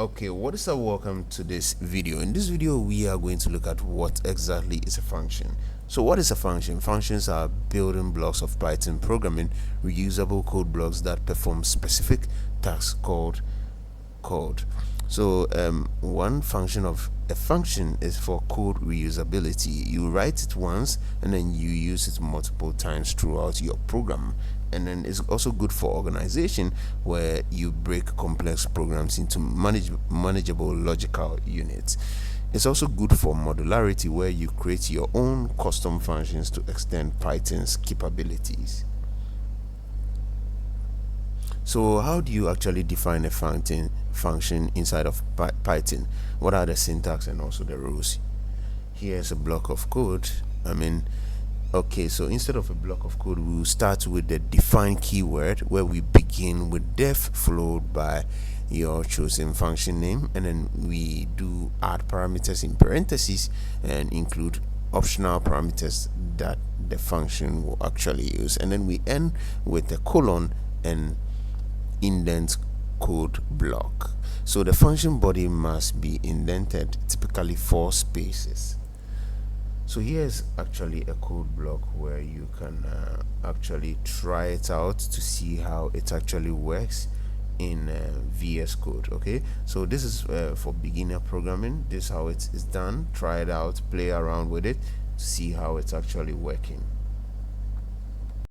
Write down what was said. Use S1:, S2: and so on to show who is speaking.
S1: Okay, what is up? Welcome to this video. In this video, we are going to look at what exactly is a function. So what is a function? Functions are building blocks of Python programming, reusable code blocks that perform specific tasks called code. So one function of a function is for code reusability. You write it once and then you use it multiple times throughout your program. And then it's also good for organization, where you break complex programs into manageable logical units. It's also good for modularity, where you create your own custom functions to extend Python's capabilities. So how do you actually define a function inside of Python? What are the syntax and also the rules? Here's a block of code. Okay, so instead of a block of code, we'll start with the define keyword, where we begin with def followed by your chosen function name, and then we do add parameters in parentheses and include optional parameters that the function will actually use, and then we end with a colon and indent code block. So the function body must be indented, typically 4 spaces. So here's actually a code block where you can actually try it out to see how it actually works in VS Code. Okay, so this is for beginner programming. This is how it is done. Try it out, play around with it to see how it's actually working.